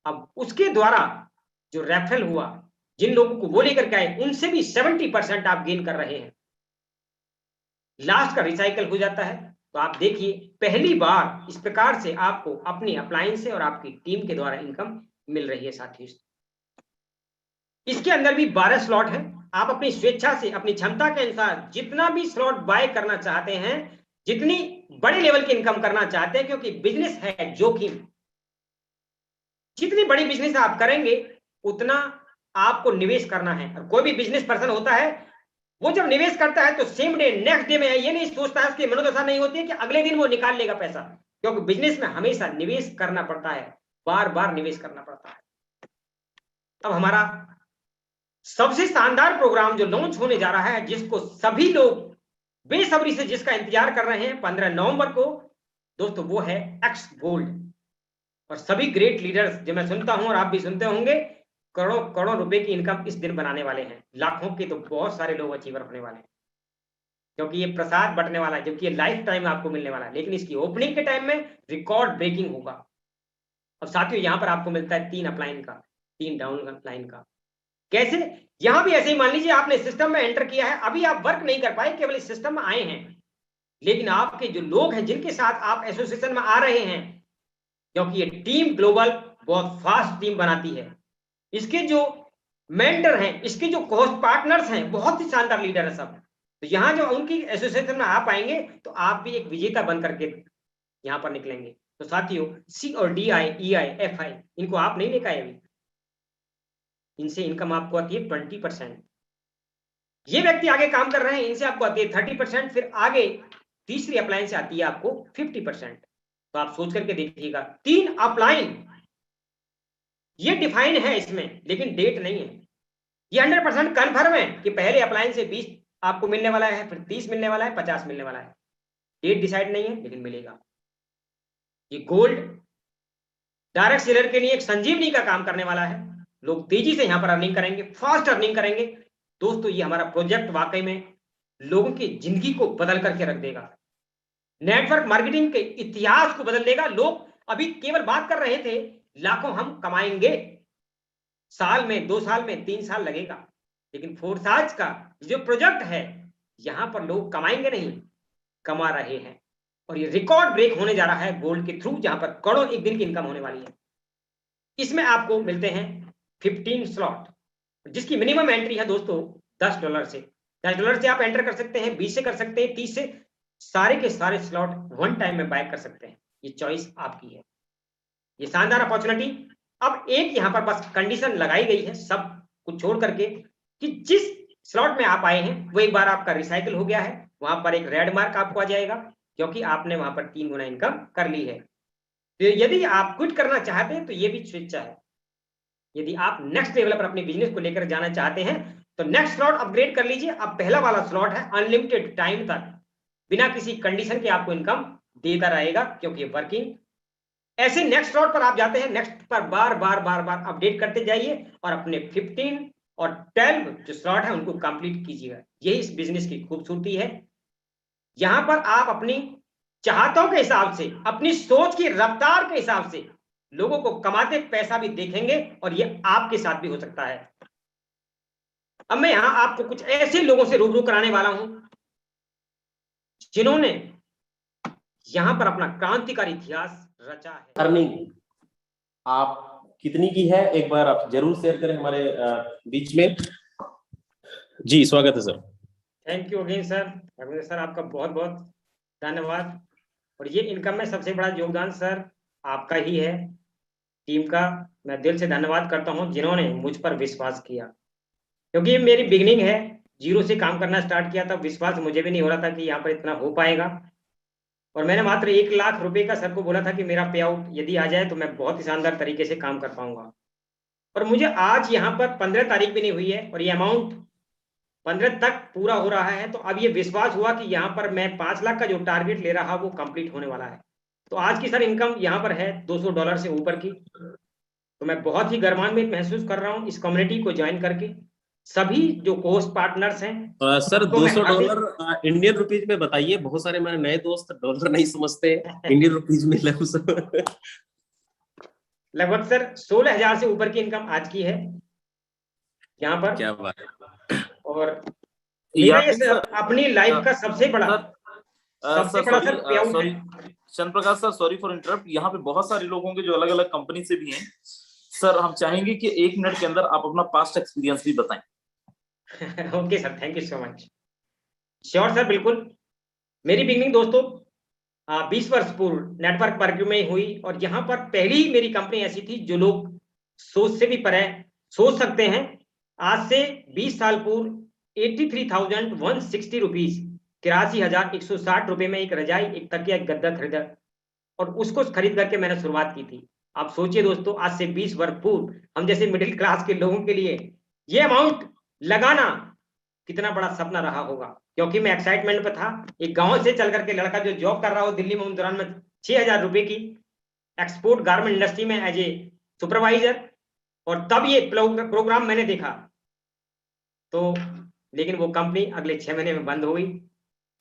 अब उसके द्वारा जो रेफरल हुआ, जिन लोगों को वो लेकर के आए, उनसे भी 70% आप गेन कर रहे हैं। लास्ट का रिसाइकल हो जाता है। तो आप देखिए पहली बार इस प्रकार से आपको अपनी अप्लायंस से और आपकी टीम के द्वारा इनकम मिल रही है साथियों। इसके अंदर भी 12 स्लॉट है। आप अपनी स्वेच्छा से अपनी क्षमता के अनुसार जितना भी स्लॉट बाय करना चाहते हैं, जितनी बड़े लेवल की इनकम करना चाहते हैं, क्योंकि बिजनेस है जोखिम, जितनी बड़ी बिजनेस आप करेंगे उतना आपको निवेश करना है। और कोई भी बिजनेस पर्सन होता है वो जब निवेश करता है तो सेम डे नेक्स्ट डे में ये नहीं सोचता है, उसकी मनोदशा नहीं होती है कि अगले दिन वो निकाल लेगा पैसा, क्योंकि बिजनेस में हमेशा निवेश करना पड़ता है, बार बार निवेश करना पड़ता है। अब हमारा सबसे शानदार प्रोग्राम जो लॉन्च होने जा रहा है, जिसको सभी लोग बेसब्री से जिसका इंतजार कर रहे हैं 15 नवंबर को दोस्तों, वो है एक्स गोल्ड। और सभी ग्रेट लीडर्स जो मैं सुनता हूं और आप भी सुनते होंगे, करोड़ों करोड़ों रुपए की इनकम इस दिन बनाने वाले हैं, लाखों के तो बहुत सारे लोग अचीवर होने वाले हैं, क्योंकि ये प्रसाद बंटने वाला है, जबकि ये लाइफ टाइम आपको मिलने वाला है, लेकिन इसकी ओपनिंग के टाइम में रिकॉर्ड ब्रेकिंग होगा। और साथियों यहाँ पर आपको मिलता है 3 अपलाइन का, 3 डाउन लाइन का। कैसे? यहां भी ऐसे ही मान लीजिए आपने सिस्टम में एंटर किया है, अभी आप वर्क नहीं कर पाए, केवल इस सिस्टम में आए हैं, लेकिन आपके जो लोग हैं जिनके साथ आप एसोसिएशन में आ रहे हैं, क्योंकि ये टीम ग्लोबल बहुत फास्ट टीम बनाती है, इसके जो मेंटर हैं, इसके जो कोस्ट पार्टनर्स हैं, बहुत ही शानदार लीडर है सब। तो यहाँ जो उनकी एसोसिएशन में आप आएंगे तो आप भी एक विजेता बन करके यहाँ पर निकलेंगे। तो साथियों सी और D I, E I, F I, इनको आप नहीं लेकर आए अभी, इनसे इनकम आपको आती है 20%। ये व्यक्ति आगे काम कर रहे हैं, इनसे आपको आती है 30%, फिर आगे तीसरी अपलाइन से आती है आपको 50%। तो आप सोच करके देखिएगा, 3 अपलाइन ये डिफाइन है इसमें, लेकिन डेट नहीं है। ये 100% कन्फर्म है कि पहले अपलाइन से 20 आपको मिलने वाला है, फिर 30 मिलने वाला है, 50 मिलने वाला है। डेट डिसाइड नहीं है, लेकिन मिलेगा। ये गोल्ड डायरेक्ट सेलर के लिए एक संजीवनी का काम करने वाला है। लोग तेजी से यहां पर अर्निंग करेंगे, फास्ट अर्निंग करेंगे। दोस्तों ये हमारा प्रोजेक्ट वाकई में लोगों की जिंदगी को बदल करके रख देगा, नेटवर्क मार्केटिंग के इतिहास को बदल देगा। लोग अभी केवल बात कर रहे थे लाखों हम कमाएंगे, साल में, 2 साल में, 3 साल लगेगा, लेकिन फोर्साज का जो प्रोजेक्ट है यहां पर लोग कमाएंगे नहीं, कमा रहे हैं। और ये रिकॉर्ड ब्रेक होने जा रहा है गोल्ड के थ्रू, जहां पर करोड़ों एक दिन की इनकम होने वाली है। इसमें आपको मिलते हैं 15 स्लॉट, जिसकी मिनिमम एंट्री है दोस्तों $10 से। $10 से आप एंटर कर सकते हैं, 20 से कर सकते हैं, 30 से, सारे के सारे स्लॉट वन टाइम में बाय कर सकते हैं। ये चॉइस आपकी है, ये शानदार अपॉर्चुनिटी। अब एक यहां पर बस कंडीशन लगाई गई है सब कुछ छोड़ करके, कि जिस स्लॉट में आप आए हैं वो एक बार आपका रिसाइकिल हो गया है, वहां पर एक रेड मार्क आपको आ जाएगा, क्योंकि आपने वहां पर 3 गुना इनकम कर ली है। तो यदि आप क्विट करना चाहते हैं तो ये भी स्विच है। यदि आप नेक्स्ट लेवल पर अपने बिजनेस को लेकर जाना चाहते हैं तो नेक्स्ट स्लॉट अपग्रेड कर लीजिए। अब पहला वाला स्लॉट है अनलिमिटेड टाइम तक बिना किसी कंडीशन के आपको इनकम देता रहेगा, क्योंकि वर्किंग। ऐसे नेक्स्ट स्लॉट पर आप जाते हैं, नेक्स्ट पर बार बार बार बार अपडेट करते जाइए और अपने 15 और 12 जो स्लॉट है उनको कंप्लीट कीजिएगा। यही इस बिजनेस की खूबसूरती है। यहां पर आप अपनी चाहतों के हिसाब से, अपनी सोच की रफ्तार के हिसाब से लोगों को कमाते पैसा भी देखेंगे, और ये आपके साथ भी हो सकता है। अब मैं यहां आपको कुछ ऐसे लोगों से रूबरू कराने वाला हूं जिन्होंने यहां पर अपना क्रांतिकारी इतिहास रचा है। अर्निंग आप कितनी की है, एक बार आप जरूर शेयर करें हमारे बीच में। जी स्वागत है sir. Thank you again sir. Ravindra sir आपका बहुत बहुत धन्यवाद। और ये इनकम में सबसे बड़ा योगदान सर आपका ही है, टीम का। मैं दिल से धन्यवाद करता हूं जिन्होंने मुझ पर विश्वास किया, क्योंकि ये मेरी बिगिनिंग है, जीरो से काम करना स्टार्ट किया तब विश्वास मुझे भी नहीं हो रहा था कि यहाँ पर इतना हो पाएगा। और मैंने मात्र 1 लाख रुपए का सर को बोला था कि मेरा पे आउट यदि आ जाए तो मैं बहुत ही शानदार तरीके से काम कर पाऊंगा। और मुझे आज यहाँ पर 15 तारीख भी नहीं हुई है और ये अमाउंट 15 तक पूरा हो रहा है। तो अब ये विश्वास हुआ कि यहाँ पर मैं 5 लाख का जो टारगेट ले रहा वो कंप्लीट होने वाला है। तो आज की सर इनकम यहाँ पर है $200 से ऊपर की। तो मैं बहुत ही गर्वान्वित महसूस कर रहा हूँ इस कम्युनिटी को ज्वाइन करके। सभी जो कोस्ट पार्टनर्स हैं सर $200 इंडियन रुपीज में बताइए, बहुत सारे मेरे नए दोस्त डॉलर नहीं समझते इंडियन रुपीज में। लगभग सर 16,000 से ऊपर की इनकम आज की है यहाँ पर। क्या बात है। और मेरा ये अपनी लाइफ का सबसे बड़ा सबसे सर बड़ा सॉरी सर पेआउट सॉरी है। चंद्र प्रकाश सर, सॉरी फॉर इंटरप्ट, यहाँ पे बहुत सारे लोग होंगे जो अलग अलग कंपनी से भी हैं। सर हम चाहेंगे कि 1 मिनट के अंदर आप अपना पास्ट एक्सपीरियंस भी बताएं। Okay sir, thank you so much. Sure sir, बिल्कुल। मेरी बिगनिंग दोस्तों 20 वर्ष पूर्व नेटवर्क मार्केटिंग में हुई, और यहाँ पर पहली मेरी कंपनी ऐसी थी जो लोग सोच से भी परे सोच सकते हैं। आज से 20 साल पूर्व 83,160 रुपीज, 83,160 रुपए में एक रजाई, एक तकिया, एक गद्दा खरीदा, और उसको खरीद करके मैंने शुरुआत की थी। आप सोचिए दोस्तों, आज से 20 वर्ष पूर्व हम जैसे मिडिल क्लास के लोगों के लिए ये अमाउंट लगाना कितना बड़ा सपना रहा होगा, क्योंकि मैं एक्साइटमेंट पे था। एक गांव से चल करके लड़का जो जॉब कर रहा हो दिल्ली में, उन दौरान में 6,000 रुपए की एक्सपोर्ट गारमेंट इंडस्ट्री में एज ए सुपरवाइजर, और तब ये प्रोग्राम मैंने देखा तो, लेकिन वो कंपनी अगले 6 महीने में बंद हो गई।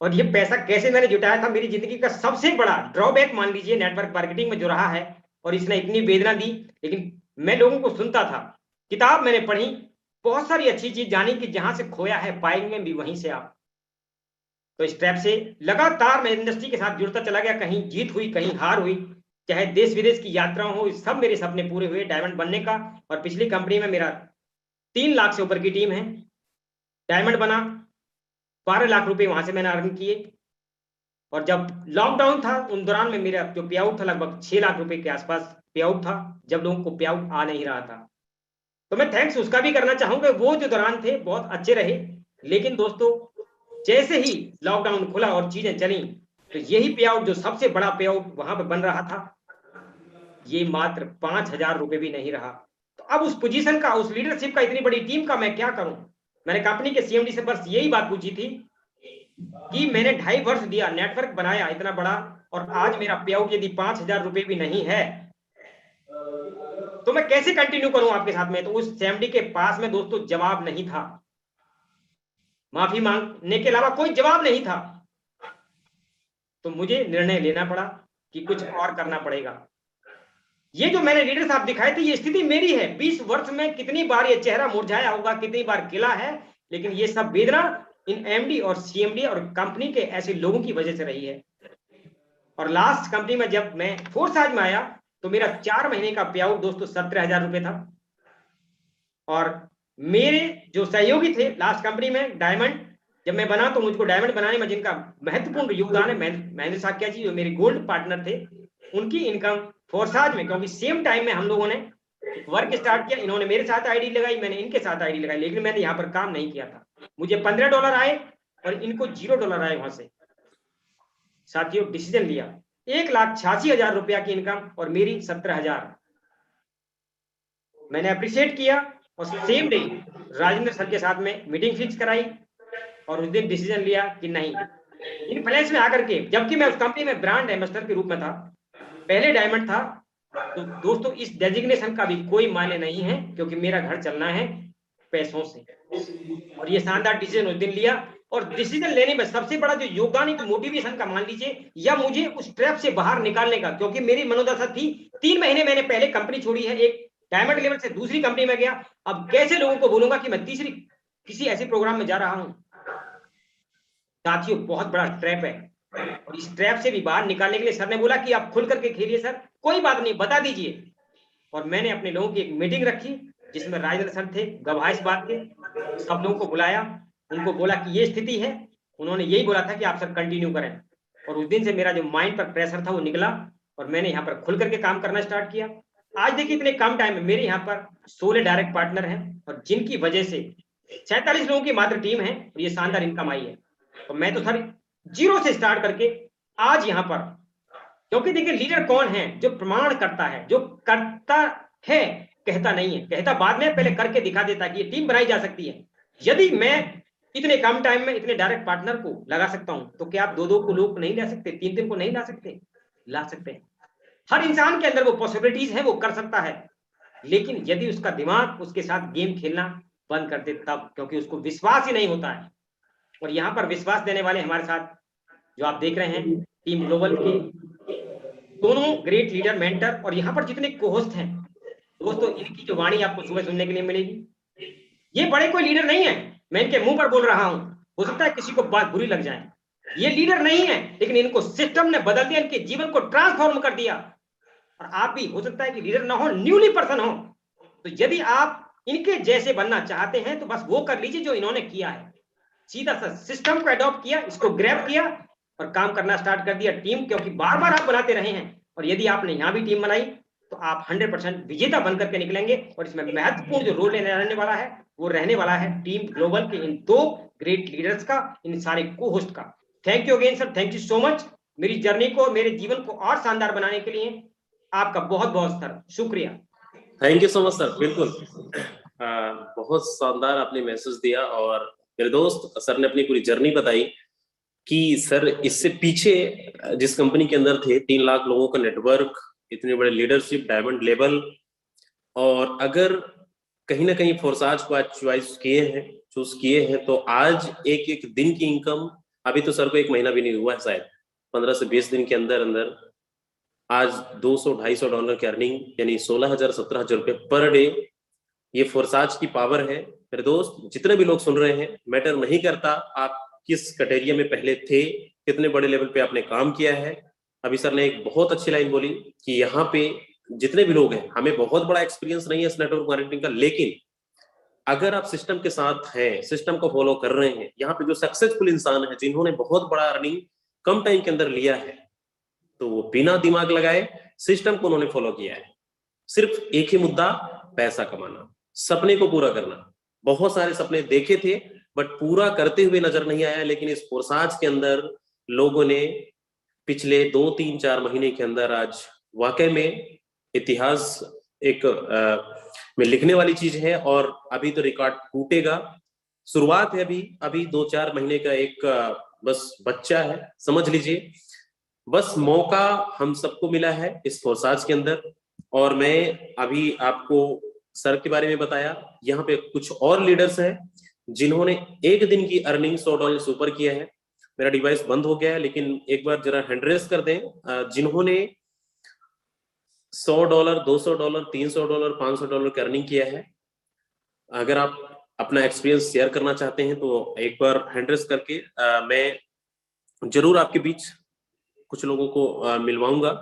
और ये पैसा कैसे मैंने जुटाया था, मेरी जिंदगी का सबसे बड़ा ड्रॉबैक मान लीजिए नेटवर्क मार्केटिंग में जो रहा है, और इसने इतनी वेदना दी। लेकिन मैं लोगों को सुनता था, किताब मैंने पढ़ी, बहुत सारी अच्छी चीज जानी कि जहां से खोया है पाएंगे भी वहीं से आप। तो इस टाइप से लगातार मैं इंडस्ट्री के साथ जुड़ता चला गया, कहीं जीत हुई कहीं हार हुई, चाहे देश विदेश की यात्राएं हो, सब मेरे सपने पूरे हुए डायमंड बनने का। और पिछली कंपनी में मेरा 3 लाख से ऊपर की टीम है, डायमंड बना, 12 लाख रुपए वहां से मैंने अर्न किए। और जब लॉकडाउन था उन दौरान में मेरा जो पे आउट था लगभग 6 लाख रुपए के आसपास पे आउट था, जब लोगों को पे आउट आ नहीं रहा था। तो मैं थैंक्स उसका भी करना चाहूंगा, वो जो दौरान थे बहुत अच्छे रहे। लेकिन दोस्तों जैसे ही लॉकडाउन खुला और चीजें चली, तो यही पे आउट जो सबसे बड़ा पे आउट वहां पे बन रहा था, ये मात्र 5,000 रुपए भी नहीं रहा। तो अब उस पोजीशन का, उस लीडरशिप का, इतनी बड़ी टीम का मैं क्या करूं। मैंने कंपनी के सीएमडी से बस यही बात पूछी थी कि मैंने 2.5 वर्ष दिया, नेटवर्क बनाया इतना बड़ा, और आज मेरा पे आउट यदि 5,000 रुपए भी नहीं है तो मैं कैसे कंटिन्यू करूं आपके साथ में। तो उस सीएमडी के पास में दोस्तों जवाब नहीं था, माफी मांगने के अलावा कोई जवाब नहीं था। तो मुझे निर्णय लेना पड़ा कि कुछ और करना पड़ेगा। ये जो मैंने लीडर साहब दिखाए थे, ये स्थिति मेरी है। 20 वर्ष में कितनी बार ये चेहरा मुरझाया होगा, कितनी बार खिला है, लेकिन ये सब वेदना इन एमडी और सीएमडी और कंपनी के ऐसे लोगों की वजह से रही है। और लास्ट कंपनी में जब मैं फोर्साज में आया तो मेरा 4 महीने का पे आउट दोस्तों 17,000 रुपए था। और मेरे जो सहयोगी थे लास्ट कंपनी में डायमंड, जब मैं बना तो मुझको डायमंड बनाने में जिनका महत्वपूर्ण योगदान है, महेंद्र साक्या जी जो मेरे गोल्ड पार्टनर थे, उनकी इनकम फोर्साज में, क्योंकि सेम टाइम में हम लोगों ने वर्क स्टार्ट किया, इन्होंने मेरे साथ आईडी लगाई, मैंने इनके साथ आईडी लगाई, लेकिन मैंने यहाँ पर काम नहीं किया था। मुझे $15 आए और इनको $0 आए वहां से। साथियों डिसीजन लिया, 1,86,000 रुपया की इनकम और मेरी 17,000। मैंने अप्रिशिएट किया और सेम डे राजेंद्र सर के साथ में मीटिंग फिक्स कराई, और उस दिन डिसीजन लिया कि नहीं, इन्फ्लुएंस में आकर के, जबकि मैं उस कंपनी में ब्रांड एम्बेसडर के रूप में था, पहले डायमंड था। तो दोस्तों इस डेजिग्नेशन का भी कोई मायने नहीं है, क्योंकि मेरा घर चलना है पैसों से। और ये शानदार डिसीजन उस दिन लिया। और डिसीजन लेने में सबसे बड़ा जो योगदान है, मोटिवेशन का मान लीजिए, या मुझे उस ट्रैप से बाहर निकालने का, क्योंकि मेरी मनोदशा थी 3 महीने मैंने पहले कंपनी छोड़ी है, एक डायमंड लेवल से दूसरी कंपनी में गया, अब कैसे लोगों को बोलूंगा कि मैं तीसरी किसी ऐसे प्रोग्राम में जा रहा हूं। साथियों बहुत बड़ा ट्रैप है, और इस ट्रैप से भी बाहर निकालने के लिए सर ने बोला कि आप खुल करके खेलिए सर, कोई बात नहीं, बता दीजिए। और मैंने अपने लोगों की एक मीटिंग रखी जिसमें राजेंद्र सर थे गवाह इस बात के, सब लोगों को बुलाया, उनको बोला कि ये स्थिति है, उन्होंने यही बोला था कि आप सर कंटिन्यू करें। और उस दिन से मेरा जो माइंड पर प्रेशर था वो निकला, और मैंने यहाँ पर खुल करके काम करना स्टार्ट किया। आज देखिए इतने कम टाइम में मेरे यहाँ पर 16 डायरेक्ट पार्टनर हैं, और जिनकी वजह से 47 लोगों की मात्र टीम है, और ये शानदार इनकम आई है। तो मैं तो सर 0 से स्टार्ट करके आज यहाँ पर, क्योंकि देखिए लीडर कौन है, जो प्रमाण करता है, जो करता है, कहता नहीं है, कहता बाद में, पहले करके दिखा देता है कि ये टीम बनाई जा सकती है। यदि मैं इतने कम टाइम में इतने डायरेक्ट पार्टनर को लगा सकता हूं, तो क्या आप 2-2 को लोग नहीं ला सकते, 3-3 को नहीं ला सकते? ला सकते हैं। हर इंसान के अंदर वो पॉसिबिलिटीज है, वो कर सकता है, लेकिन यदि उसका दिमाग उसके साथ गेम खेलना बंद कर दे तब, क्योंकि उसको विश्वास ही नहीं होता है। और यहाँ पर विश्वास देने वाले हमारे साथ जो आप देख रहे हैं टीम ग्लोबल के दोनों ग्रेट लीडर, मेंटर, और यहाँ पर जितने कोहोस्ट हैं दोस्तों, इनकी जो वाणी आपको सुबह सुनने के लिए मिलेगी। ये बड़े कोई लीडर नहीं है, मैं इनके मुंह पर बोल रहा हूं, हो सकता है किसी को बात बुरी लग जाए, ये लीडर नहीं है, लेकिन इनको सिस्टम ने बदल दिया, इनके जीवन को ट्रांसफॉर्म कर दिया। और आप भी हो सकता है कि लीडर ना हो, न्यूली पर्सन हो, तो यदि आप इनके जैसे बनना चाहते हैं तो बस वो कर लीजिए जो इन्होंने किया है। सीधा सा सिस्टम को अडॉप्ट किया, इसको ग्रैब किया और काम करना स्टार्ट कर दिया। टीम क्योंकि बार बार आप बनाते रहे हैं, और यदि आपने यहां भी टीम बनाई तो आप 100% विजेता बनकर के निकलेंगे। और इसमें महत्वपूर्ण जो रोल रहने वाला है वो रहने वाला है टीम ग्लोबल के इन 2 ग्रेट लीडर्स का, इन सारे को होस्ट का। Thank you again sir, thank you so much. मेरी जर्नी को, मेरे जीवन को और शानदार बनाने के लिए आपका बहुत बहुत सर शुक्रिया। Thank you so much sir. बिल्कुल बहुत शानदार आपने मैसेज दिया। और मेरे दोस्त, सर ने अपनी पूरी जर्नी बताई कि सर इससे पीछे जिस कंपनी के अंदर थे 3 लाख लोगों का नेटवर्क, इतने बड़े लीडरशिप, डायमंड लेवल, और अगर कहीं ना कहीं फोर्साज को आज चूज किए हैं तो आज एक एक दिन की इनकम, अभी तो सर को 1 महीना भी नहीं हुआ है, शायद 15 से 20 दिन के अंदर अंदर आज $200-250 की अर्निंग, यानी 16,000-17,000 रुपए पर डे। ये फोर्साज की पावर है। मेरे दोस्त, जितने भी लोग सुन रहे हैं, मैटर नहीं करता आप किस कैटेगरी में पहले थे, कितने बड़े लेवल पे आपने काम किया है। अभी सर ने एक बहुत अच्छी लाइन बोली कि यहाँ पे जितने भी लोग हैं, हमें बहुत बड़ा एक्सपीरियंस नहीं है इस नेटवर्क मार्केटिंग का, लेकिन अगर आप सिस्टम के साथ हैं, सिस्टम को फॉलो कर रहे हैं, यहाँ पे जो सक्सेसफुल इंसान है, जिन्होंने बहुत बड़ा अर्निंग कम टाइम के अंदर लिया है, तो वो बिना दिमाग लगाए सिस्टम को उन्होंने फॉलो किया है। सिर्फ एक ही मुद्दा, पैसा कमाना, सपने को पूरा करना। बहुत सारे सपने देखे थे बट पूरा करते हुए नजर नहीं आया, लेकिन इस फोर्साज के अंदर लोगों ने पिछले 2-3-4 महीने के अंदर आज वाकई में इतिहास एक में लिखने वाली चीज है। और अभी तो रिकॉर्ड टूटेगा, शुरुआत है। अभी 2-4 महीने का एक बस बच्चा है, समझ लीजिए। बस मौका हम सबको मिला है इस फोर्साज के अंदर। और मैं अभी आपको सर के बारे में बताया, यहाँ पे कुछ और लीडर्स हैं जिन्होंने एक दिन की अर्निंग $100 से ऊपर किया है। मेरा डिवाइस बंद हो गया है, लेकिन एक बार जरा हैंड रेस कर दें जिन्होंने $100, $200, $300, $500 की अर्निंग किया है। अगर आप अपना एक्सपीरियंस शेयर करना चाहते हैं तो एक बार हैंड रेस करके मैं जरूर आपके बीच कुछ लोगों को मिलवाऊंगा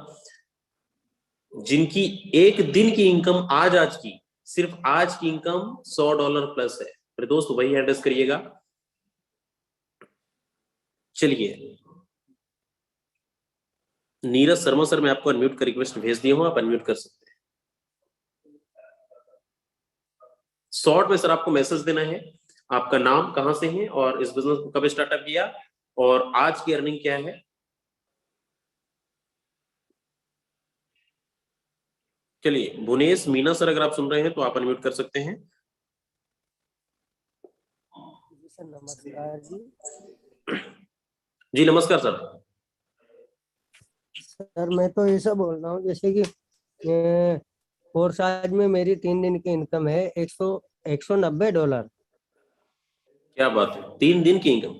जिनकी एक दिन की इनकम आज की, सिर्फ आज की इनकम $100 प्लस है। मेरे दोस्त, वही एड्रेस करिएगा। चलिए, नीरज शर्मा सर, मैं आपको अनम्यूट का रिक्वेस्ट भेज दिया हूं, आप अनम्यूट कर सकते हैं। शॉर्ट में सर आपको मैसेज देना है, आपका नाम, कहां से है और इस बिजनेस को कब स्टार्टअप किया और आज की अर्निंग क्या है। चलिए, भुवनेश मीना सर, अगर आप सुन रहे हैं तो आप अनम्यूट कर सकते हैं। सर नमस्कार जी। जी नमस्कार सर। सर मैं तो ऐसा बोल रहा हूँ जैसे कि फोर्साज में मेरी 3 दिन की इनकम है $190। क्या बात है, 3 दिन की इनकम?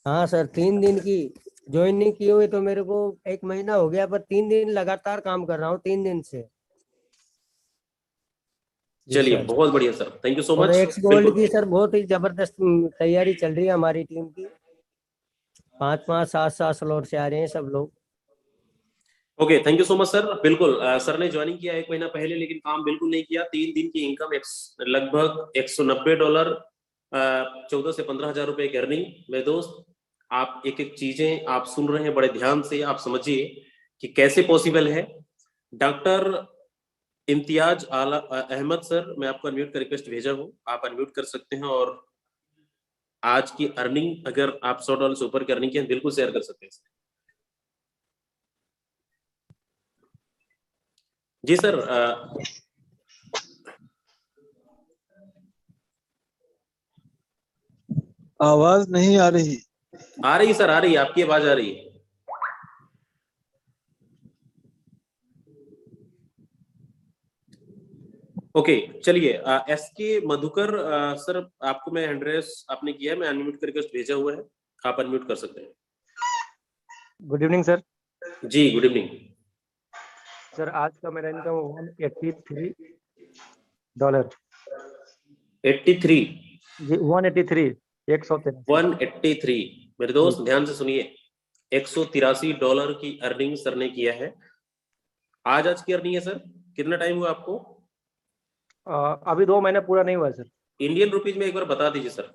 हाँ सर, 3 दिन की। ज्वाइन नहीं किए हुए तो मेरे को 1 महीना हो गया, पर 3 दिन लगातार काम कर रहा हूँ, 3 दिन से। चलिए, बहुत बढ़िया सर, थैंक यू सो और मच। एक्स गोल्ड की सर बहुत ही जबरदस्त तैयारी चल रही है हमारी टीम की। 5-5, 7-7 स्लॉट से आ रहे हैं सब लोग। Okay, thank you so much sir. बिल्कुल, सर ने ज्वाइनिंग किया 1 महीना पहले, लेकिन काम बिल्कुल नहीं किया। 3 दिन की इनकम लगभग $190, 14 से 15 हजार रुपए की अर्निंग। मेरे दोस्त, आप एक एक चीजें आप सुन रहे हैं, बड़े ध्यान से आप समझिए कि कैसे पॉसिबल है। डॉक्टर इम्तियाज अहमद सर, मैं आपको अनम्यूट का रिक्वेस्ट भेजा हूं, आप अनम्यूट कर सकते हैं। और आज की अर्निंग, अगर आप $100 से ऊपर की अर्निंग की है, बिल्कुल शेयर कर सकते हैं। जी सर। आवाज नहीं आ रही। आ रही सर, आ रही है, आपकी आवाज आ रही है। ओके, चलिए, एसके मधुकर सर, आपको मैं एड्रेस आपने किया है, मैं अनम्यूट का रिक्वेस्ट भेजा हुआ है, आप अनम्यूट कर सकते हैं। Good evening sir. जी गुड इवनिंग सर आज का मेरा इनकम $183। 83 जी 183 183। 183। मेरे दोस्त ध्यान से सुनिए, $183 की अर्निंग सर ने किया है। आज की अर्निंग है सर, कितना टाइम हुआ आपको? अभी 2 महीने पूरा नहीं हुआ सर। इंडियन रुपीज में एक बार बता दीजिए सर।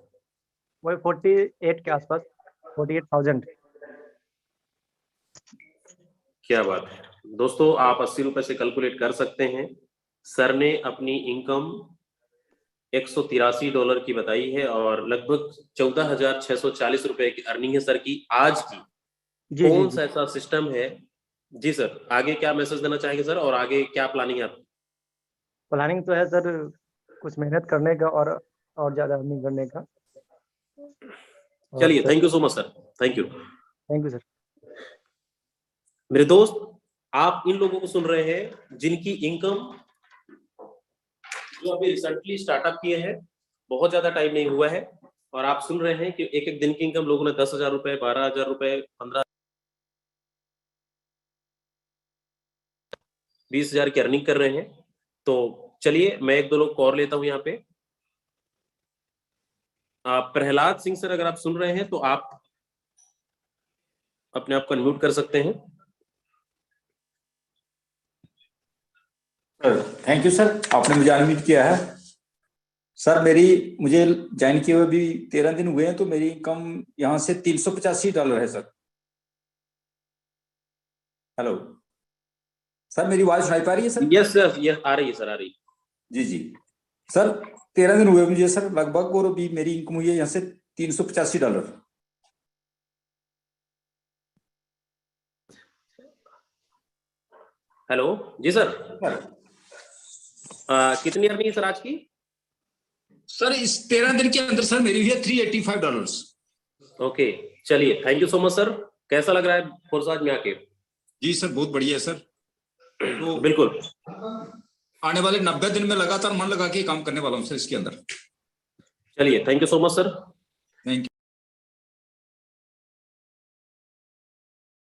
वही 48 के आसपास, 48,000। क्या बात है दोस्तों, आप 80 रुपए से कैलकुलेट कर सकते हैं। सर ने अपनी इनकम $183 की बताई है और लगभग 14,640 रुपए की अर्निंग है सर की आज की। जी कौन जी सा ऐसा सिस्टम है? जी सर, आगे क्या मैसेज देना चाहेंगे सर, और आगे क्या प्लानिंग है आपकी? प्लानिंग तो है सर, कुछ मेहनत करने का और ज्यादा अर्निंग करने का। चलिए, thank you so much sir, thank you. Thank you sir. मेरे दोस्त, आप इन लोगों को सुन रहे हैं जिनकी इनकम जो अभी रिसेंटली स्टार्टअप किए हैं, बहुत ज्यादा टाइम नहीं हुआ है, और आप सुन रहे हैं कि एक एक दिन की इनकम लोगों ने 10,000 रुपए, 12,000 रुपए, 15, 20,000 की अर्निंग कर रहे हैं। तो चलिए मैं एक दो लोग कॉल लेता हूं यहाँ पे। प्रहलाद सिंह सर, अगर आप सुन रहे हैं तो आप अपने आप को अनम्यूट कर सकते हैं। थैंक यू सर, आपने मुझे अनम्यूट किया है। सर मुझे ज्वाइन किए हुए भी 13 दिन हुए हैं, तो मेरी इनकम यहाँ से $385 है सर। हेलो सर, मेरी आवाज सुनाई पा रही है सर? यस सर, यस आ रही है सर, आ रही है। जी जी सर, 13 दिन हुए मुझे सर लगभग, और अभी मेरी इनकम हुई है यहाँ से $385। हेलो जी सर, कितनी अर्निंग है सर आज की? सर इस 13 दिन के अंदर सर मेरी हुई है $385। ओके, चलिए thank you so much sir. कैसा लग रहा है फोर्साज में आके? जी सर, बहुत बढ़िया है सर। तो बिल्कुल, आने वाले 90 दिन में लगातार मन लगा के काम करने वाला हूँ सर इसके अंदर। चलिए thank you so much sir. Thank you.